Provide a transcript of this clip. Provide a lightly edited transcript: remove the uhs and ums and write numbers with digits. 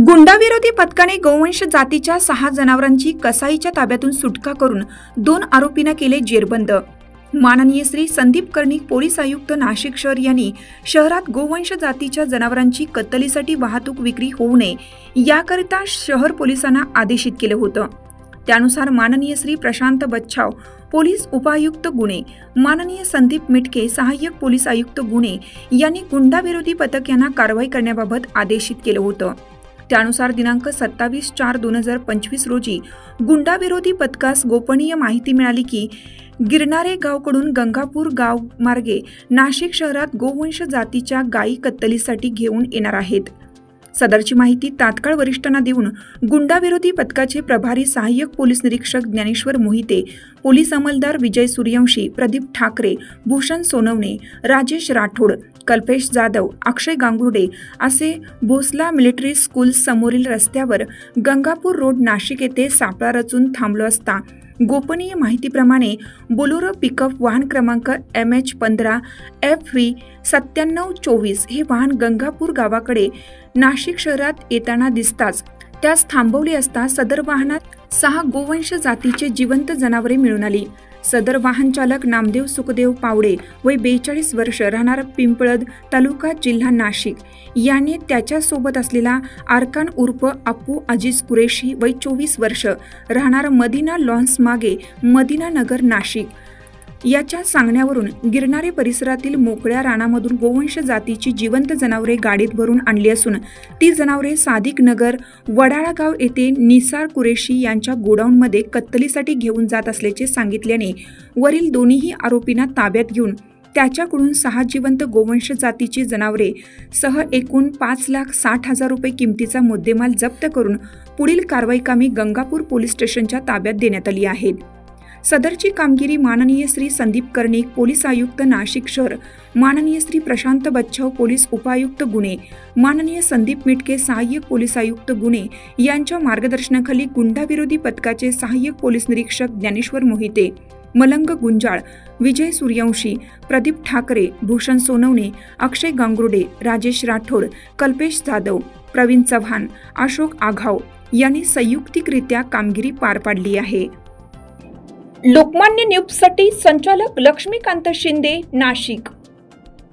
गुंडाविरोधी पथकाने गोवंश जातीच्या 6 जनावरांची कसाईच्या ताब्यातून सुटका करून 2 आरोपींना केले जेरबंद। माननीय श्री संदीप कर्णिक पोलीस आयुक्त नाशिक शहर यांनी शहरात गोवंश जातीच्या जनावरांची कत्तलीसाठी वाहतूक विक्री होऊ नये याकरिता शहर पोलिसांना आदेशित केले होतं। त्यानुसार माननीय श्री प्रशांत बच्छाव पोलीस उपायुक्त गुन्हे, माननीय संदीप मिटके सहाय्यक पोलीस आयुक्त गुन्हे यांनी गुंडाविरोधी पथक यांना कारवाई करण्याबाबत आदेशित केलं होतं। त्यानुसार दिनांक 27/4/2025 रोजी गुंडाविरोधी पथकास गोपनीय माहिती मिळाली की गिरणारे गावकडून गंगापूर गाव मार्गे नाशिक शहरात गोवंश जातीच्या गायी कत्तलीसाठी घेऊन येणार आहेत। सदरची माहिती तात्काळ वरिष्ठांना देऊन गुंडाविरोधी पथकाचे प्रभारी सहाय्यक पोलीस निरीक्षक ज्ञानेश्वर मोहिते, पोलीस अंमलदार विजय सूर्यवंशी, प्रदीप ठाकरे, भूषण सोनवणे, राजेश राठोड, कल्पेश जाधव, अक्षय गांगुर्डे असे भोसला मिलिटरी स्कूल समोरील रस्त्यावर गंगापूर रोड नाशिक येथे सापळा रचून थांबलो असता गोपनीय माहितीप्रमाणे बोलेरो पिकअप वाहन क्रमांक MH15 FV 9724 हे वाहन गंगापूर गावाकडे नाशिक शहरात येताना दिसताच त्यास थांबवले असता सदर वाहनात 6 गोवंश जातीचे जिवंत जनावरे मिळून आली। सदर वाहन चालक नामदेव सुखदेव पावडे वय 42 वर्ष राहणार पिंपळद तालुका जिल्हा नाशिक याने त्याच्या सोबत असलेला आरकान उर्फ अप्पू अजीज कुरेशी वय 24 वर्ष राहणार मदिना लॉन्स मागे मदिना नगर नाशिक याच्या सांगण्यावरून गिरणारे परिसरातील मोकळ्या रानामधून गोवंश जातीची जिवंत जनावरे गाडीत भरून आणली असून ती जनावरे सादिक नगर वडाळा गाव येथे निसार कुरेशी यांच्या गोडाऊनमध्ये कत्तलीसाठी घेऊन जात असल्याचे सांगितल्याने वरील दोन्ही आरोपींना ताब्यात घेऊन त्याच्याकडून 6 जिवंत गोवंश जातीची जनावरे सह एकूण 5,60,000 रुपये किमतीचा मुद्देमाल जप्त करून पुढील कारवाई कामी गंगापूर पोलीस स्टेशनच्या ताब्यात देण्यात आली आहे। सदरची कामगिरी माननीय श्री संदीप कर्णिक पोलीस आयुक्त नाशिक शहर, माननीय श्री प्रशांत बच्छाव पोलीस उपायुक्त गुन्हे, माननीय संदीप मिटके सहाय्यक पोलीस आयुक्त गुन्हे यांच्या मार्गदर्शनाखाली गुंडाविरोधी पथकाचे सहाय्यक पोलीस निरीक्षक ज्ञानेश्वर मोहिते, मलंग गुंजाळ, विजय सूर्यवंशी, प्रदीप ठाकरे, भूषण सोनवणे, अक्षय गांगुर्डे, राजेश राठोड, कल्पेश जाधव, प्रवीण चव्हाण, अशोक आघाव यांनी संयुक्तिकरित्या कामगिरी पार पाडली आहे। लोकमान्य न्यूजसाठी संचालक लक्ष्मीकांत शिंदे, नाशिक।